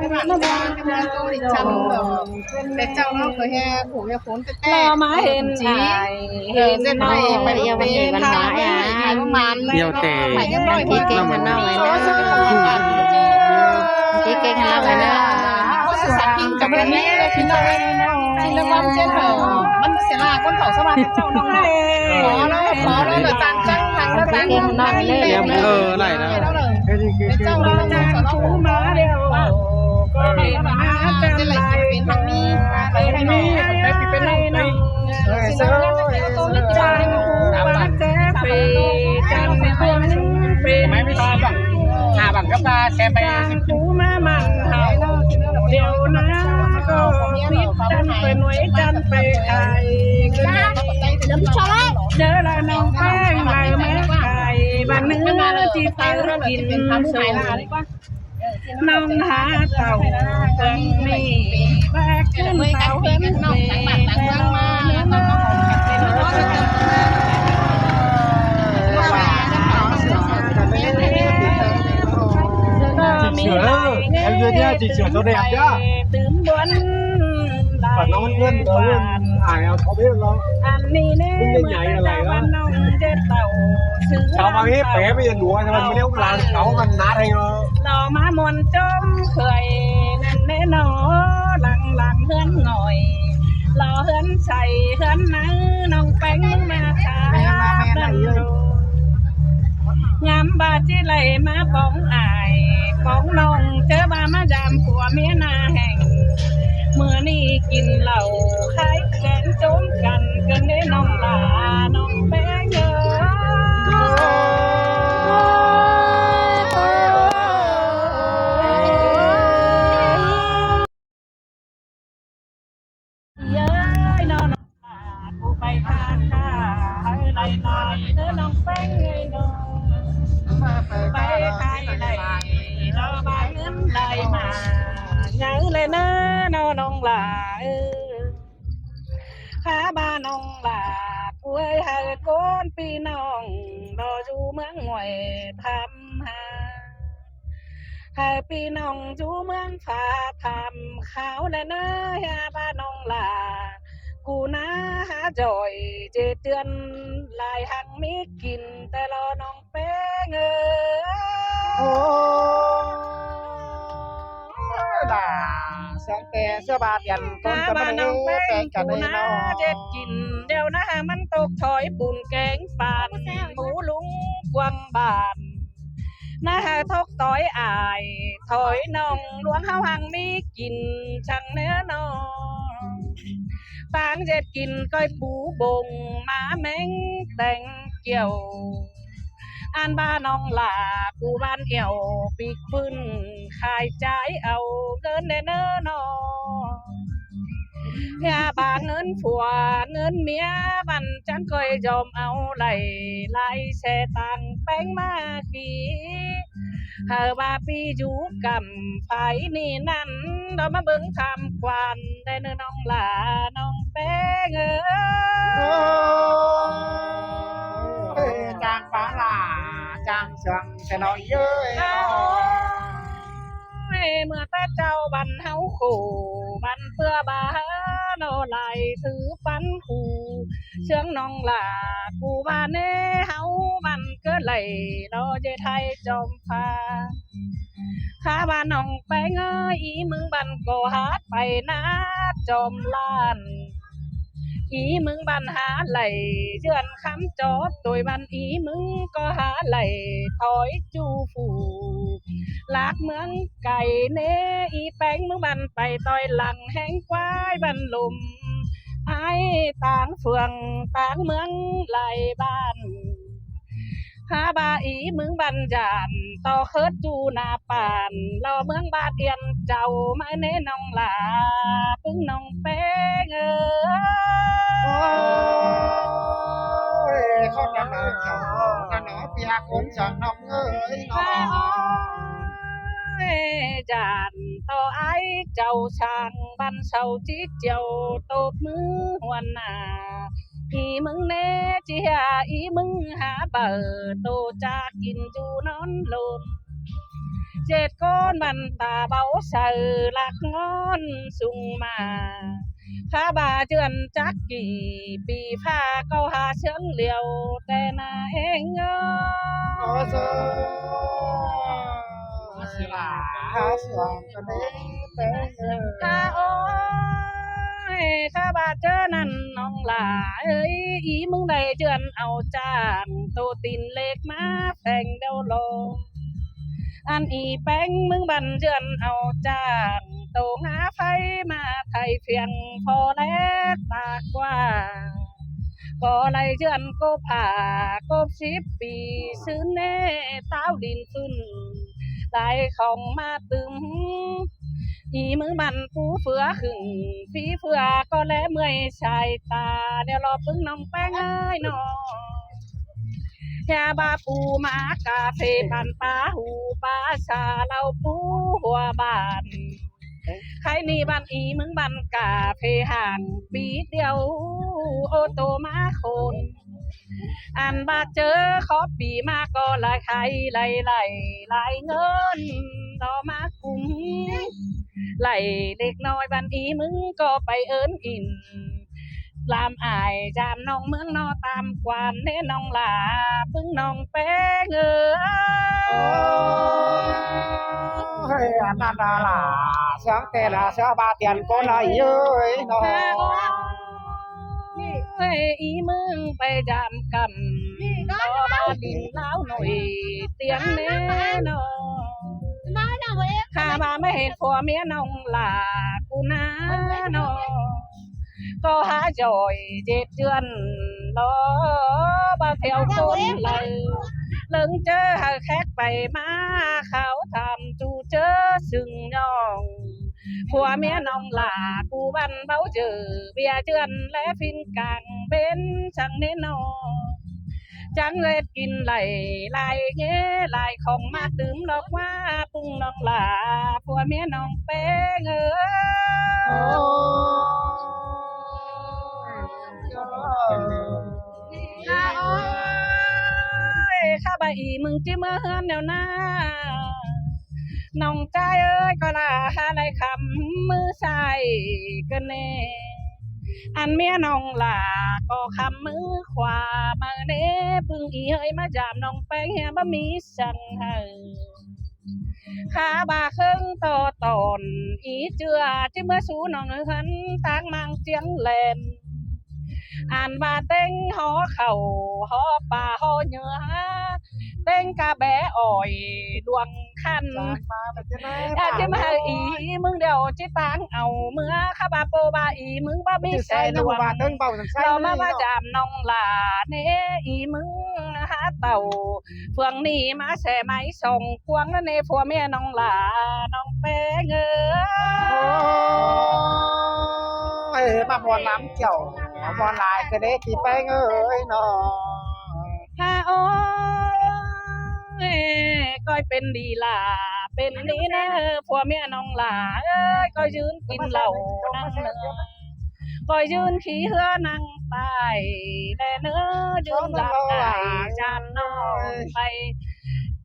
nó ban tôi đi chăn rồi để cháu nó có he phủ he phốn tê lo má hên chí hên dân nó này phải yêu văn gì văn hóa à yêu tệ đăng ký kênh thành nào vậy đó đăng ký kênh thành nào vậy đó có sự sản kinh trong cái này thì nó con trên rồiมันเสียหลักคนเขาสบายเจ้าน้องขอแล้วแต่ตังจังทางแล้วตังทางนี้เลยไหลนะ เจ้าเราจะสอนเรามาเดียวก็ให้มาจะไหลเป็นทางนี้ไปทางนี้ไปเป็นน้องไปสิ่งนั้นจะเอาตัวไม่ใจบ้านแจ๊ไปจันไม่ควรเป็นไม่ไม่ตาบังหาบังก็มาแกไปหูมามันหายเดี๋ยวนะก็พิษจันไปหน่วยจันไปไข่เจอละน้องแป้งไหลแม่ไข่บ้านเนื้อที่เต้ากินส่งน้องหาเต่าเป็นนี่แบกขึ้นเต่าเห็นเป็นแต่ลอยเนื้อchị sửa em đưa theo chị sửa cho đẹp nhá phần nó vẫn luôn ai không biết đâu cũng nhảy là này đó sao mà biết bé bây giờ đùa cho mình nếu làm cậu mình nát hay không lò má mòn chôm khơiนั่นแน่นอหลังเฮือนหน่อยรอเฮือนใส่เฮือนนังน้องแป้งมาขายดันงามบาจีไหลมาป้องอายป้องน้องเจอมายามผัวเมียนาแห่งเมื่อนี้กินเหล้าขายแกงโจมกันกันได้น้องลาน้องแป้งเยอะไปทานข้าให้ไหลเนื้อน้องแป้งเงยน้องไปขายไหลเราบานเงินได้มาไงเลยเนื้อน้องหลาข้าบ้านน้องหลาป่วยหายก้นปีน้องรออยู่เมืองหวยทำหาหายปีน้องอยู่เมืองฟ้าทำขาวเลยเนื้อบ้านน้องหลากูนะหาจ่อยเจเตือนลายหังมีกินแต่รอน้องแป้งด่าเสียงแต่เสื้อบาดยันต้นจะไม่ได้แป้งกันเลยเนาะเจ็ดกินเดี๋ยวนะมันตกถอยปุ่นแกงปานหมูลุงกวางบานนะทกต้อยอายถอยน้องหลวงเฮาหังมีกินช่างเนื้อน้องปางเจ็ดกินก้อยปูบงมาแมงแต่งเกี่ยวอันบ้านน้องหลากูบ้านเอี่ยวปีกพื้นขายใจเอาเงินเด้อน้องยาบาเงินผัวเงินเมียบันจันก้อยยอมเอาไหลแช่ตังแป้งมาขี่เฮาบาปีอยู่กับไฟนี่นั่นเรามาเบิ่งทำควันได้เนื้อน้องหลาน้องแป้งจางฟ้าหลาจางเสียงแต่น้อยเยอะเมื่อแต่เจ้าบันเฮาขู่บันเพื่อบาโนไหลถือปันขู่เชื่องน้องหลากูบ้านเน่เฮามันก็ไหลเราจะไทยจอมฟ้าข้าบ้านน้องไปเงยอีมึงบันก็หาไปนะจอมล้านอีมึงบันหาไหลเชื่อนคำจอดโดยบันอีมึงก็หาไหลถอยจูฟูลากเมืองไก่เนอีแป้งมึงบันไปต่อยหลังแห้งควายบันลมไอ้ต่างเฟืองต่างเมืองไหลบ้านหาบาอีมึงบันจานต่อเคิดจูนาป่านเราเมืองบาดเอียนเจ้าไม่เน้น้องหลาปึ้งน้องแป้งเขาจะมาเจ้ากันเนาะเปียคนจังน้องเอ้ยน้องจานต่อไอเจ้าช่างบันเสาจิตเจ้าตบมือหัวหน้าอีมึงเน่จีหาอีมึงหาเบอร์โตจากกินจูนอนลน เจ็ดก้อนมันตาเบาเสือหลักงอนสุงมาข้าบาเจือนจักกี่ปีผ้าก็หาเชิงเหลียวแต่นาเองเงอ โซสิลาสองกันเด้แต่ ข้าโอ้ยข้าบาเจอนั่นน้องหลาเอ้ยอีมึงได้เจือนเอาจ้างโตตินเล็กมาแฝงเดาโลอันอีแป้งมึงบันเจือนเอาจ้างโตหาไฟมาไทยเพียงพอแล้วตากว่าก็ไล่เจือนก็ผ่ากบ10 ปีซื้อเน่เต้าดินขึ้นไหลของมาตึงอีมือมันปูเฟือขึงฝีเฟือก็และเมื่อยชายตาเดี๋ยวรอพึ่งน้องแป้งเอ้ยน้องยาบาปูมากาเฟปันปลาหูปลาชาเราปูหัวบานใครนี่บันอีมึงบันกาเฟห่างปีเดียวโอโตมาคนอันบาเจอขอปีมาก็ลายไข่ไหลเงินต่อมากุ้มไหลเล็กน้อยบันอีมึงก็ไปเอิ้นอินลามอายจามน้องเมืองนอตามความเน้น้องหลาพึ่งน้องแป้งเอ้ย เฮ้ยอันนั้นล่ะเสียงแต่ละเสียบาเตียนก็ไหลเย้ยเนาะ เฮ้ยอีมึงไปจามกันรอบาดินเล้าหน่อยเตียงแน่นอข้ามาไม่เห็นผัวเมียน้องหลากูนะนอก็หาจอย7 เดือนรอบาเที่ยวคนเลยเลิงเจอหาแขกไปมาเขาทำจูเจอซึ่งน้องผัวเมียน้องหลากูบันเบาเจอเบียเจือนและฟินกลางเป็นช่างเน้นอจังเล็ดกินไหลเงี้ไหลของมาตื่มหลอกว่าปุ้งน้องหลาผัวเมียน้องเป้งเอ้ยข้าใบอีมึงจิ้มเฮือนแนวหน้าน้องใจเอ้ยก็ลาอะไรคำมือใส่กันแน่อันเมียน้องหลาก็คำมือขวามาเน่ปึงอีเฮ้ยมาจามน้องแป้งเฮียบ่มีสั่งให้ขาบาเครื่องต่อตอนอีเจือที่เมื่อสูน้องเหันตางมังเจียงแหลนอ่านบาเต้งหอเข่าหอป่าหอเหนือเต้งกาแบอ่อยดวงคันอาจจะมาอีมึงเดี๋ยวจิตางเอาเมื่อข้าบาโปบาอีมึงบ้าบิใส่ดวงเรามาจามน้องหลาเนอีมึงหาเต่าเฟืองนี่มาแส่ไม้ส่งกวงนั่นเนผัวเมียน้องหลาน้องแป้งเอ้ย มาบอลน้ำเกี่ยวบอลลายก็ได้ที่แป้งเอ้ยเนาะ ฮาโอ้ยก้อยเป็นดีล่ะเป็นนี่นะผัวเมียน้องหลาเอ้ยก็ยืนกินเหล้านั่งเนื้อก็ยืนขี้เหือนั่งตายแต่เนื้อยืนหลับได้จามนอนไป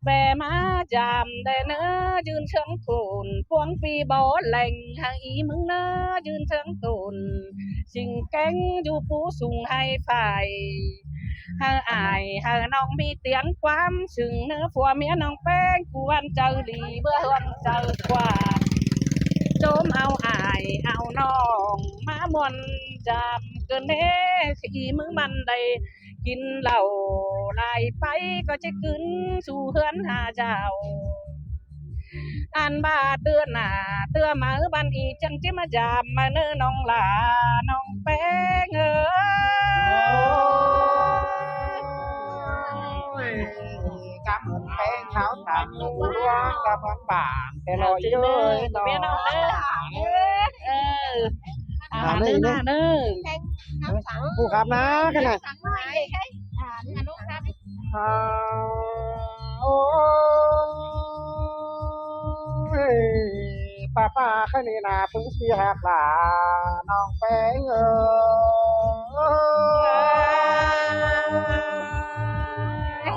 แบมาจามแต่เนื้อยืนเชิงตูนพวงปีบ่แหล่งหางอีมึงเนื้อยืนเชิงตูนสิ่งแกงอยู่ปูสูงให้ฝ่ายหาอายหาน้องมีเตียงความซึ่งเนื้อผัวเมียน้องแป้งกูวันเจอดีเบื่อวันเจอกว่าโจมเอาอายเอาน้องมามวนจามเกินเน่ขี้มึงมันได้กินเหล้าไล่ไปก็จะขึ้นสู่เฮือนหาเจ้าอันบาเตือนหน้าเตือมาบันอีจังจิมาจามมาเนื้อน้องหลาน้องแป้งเอ้ย กำเหมือนแป้งเท้าตามหนูร่วงกำเหมือนป่านแต่ลอยเย้ยเนาะ เมียน้องเด้ออาหารเด้อหน้าเด้อ ผู้ขับนะขนาดโอ้ยป้าข้านี่นาพึ่งสีหักหลาน้องแป้งเอ้ย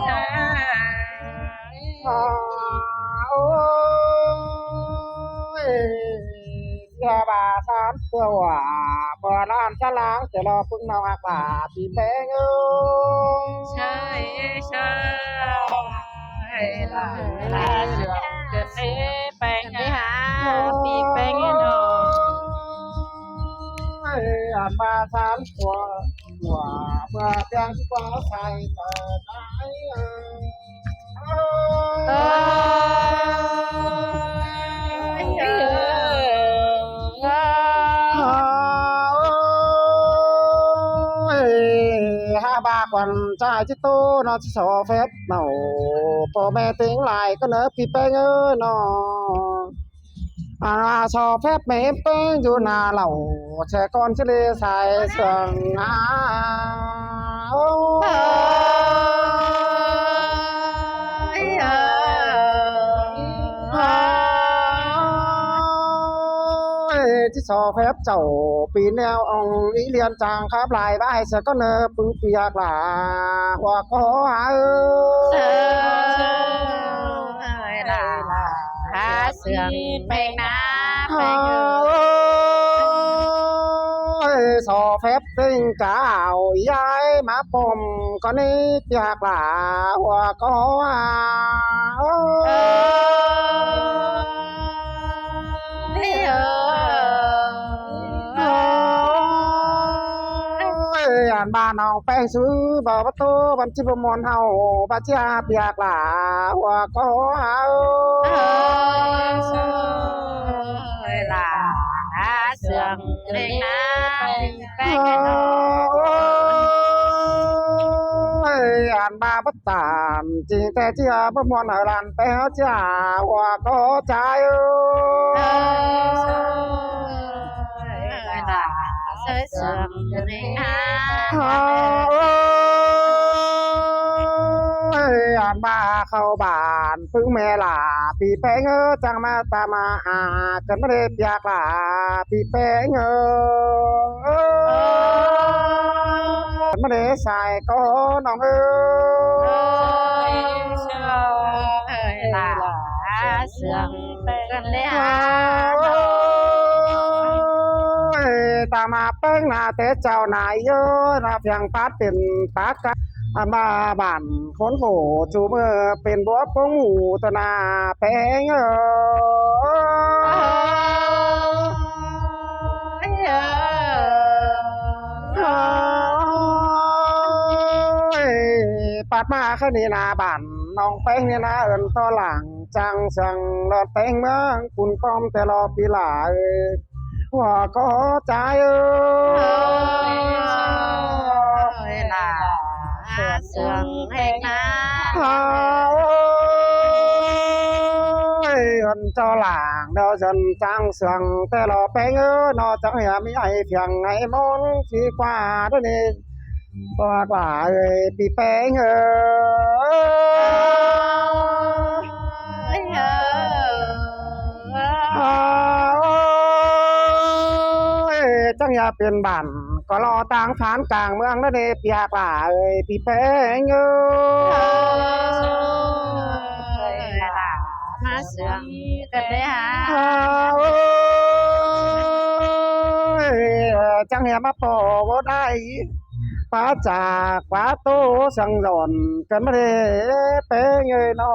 โอ้ Tia bà sán tua hỏa bờ lan cha lángจะรอพึ่งน้องหักหลาปีแป้งเอ้ย ใช่ใช่ลาลาเสือเกิดเอแปลง ไปหาปีกแป้งเนาะ อ่านมาสามตัวหัวเมื่อเพียงที่ว่าใส่เกิดได้ba còn trai chứ tô nó chỉ sợ phép màu po mẹ tiếng lại có nỡ pi pe ơi nó sợ phép mẹ pe dù nà lẩu trẻ con chứ đi xài sườn chỉ cho phép chầu pin neo ông ý liên chàng khắp lại vai sẽ có nơ bưng việc là hoặc có là há sườn bèn ná cho phép tinh cả ảo ai má bồm có ní việc là hoặc có anh ba nào phèn xứ bờ bắt tô bắn chim bơm mòn hào ba chia việc là hoặc có là há sườn bèn ná anh ba bắt tàn chỉ té chia bơm mòn ở làn té chia hoặc có trái là sới sườn bèn ná anh ba khâu bàn phương mẹ là bị bé ngơ chẳng mà ta mà cần mà đẹp giặc là bị bé ngơ cần mà để xài có nòng là sườn bèn ta mà bé là té chào này là phiền phát tiền phát cả mà bản khốn khổ chú mơเป็นบัวปงหูตนาแปงปัดมาแค่นี้นาบ้านน้องแป้งเนี่ยนะเอินต่อหลังจังสังรอดแป้งเมืองคุณป้อมแต่รอปีหลาหัวก็ใจlà há sườn bèn ná ơn cho làng đâu dần trang sườn tê lò bé ngơ nó chẳng hiểu mi ai phiền ngày món chỉ qua đó đi qua quả bị bé ngơ chẳng hiểuเป็นbản có lo tang phán càngเมืองđó đi bịa quả bị bé ngơ há sườn bèn ná chẳng hiểu mà bỏ vô đây quá trà quá tô sang giòn cần mà để bé người nó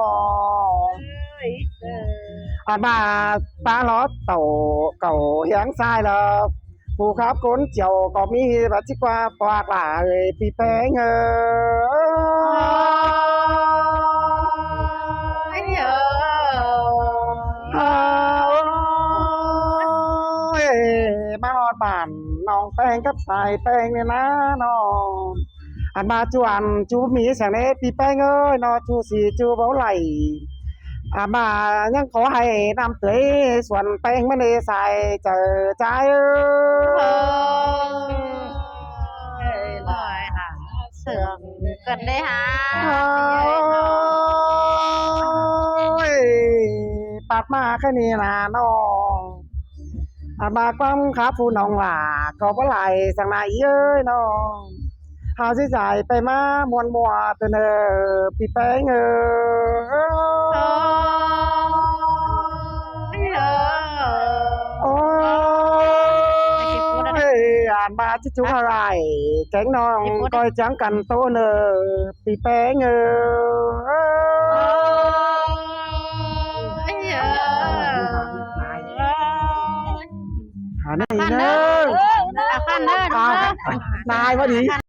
mà ta nó tàu cầu hiến sai là phù khắp cốn chiều có mi và chiếc qua hoặc là bị bé ngơ ba ngọt bản nòngแป้ง กับใส่แป้งเนี่ยนะน้องอันมาจวนจูมีแสงเนปีแป้งเอ้ยนอจูสีจูเบาไหลมายังขอให้นำเตยส่วนแป้งมันเลยใส่เจอใจlà sườn cần đấy há ปัดมาแค่นี้นะน้องมาความขาผู้น้องหล่าก็บ่ไหลสังนายเอ้ยน้องเฮาสิจ่ายไปมามวนมัวตัวเนอปีแป้งโอ้ bà chứ chú hà lại cánh non coi trắng cằn tô nờ bị bé ngờ hà này nơ Phan ơi, nai quá đi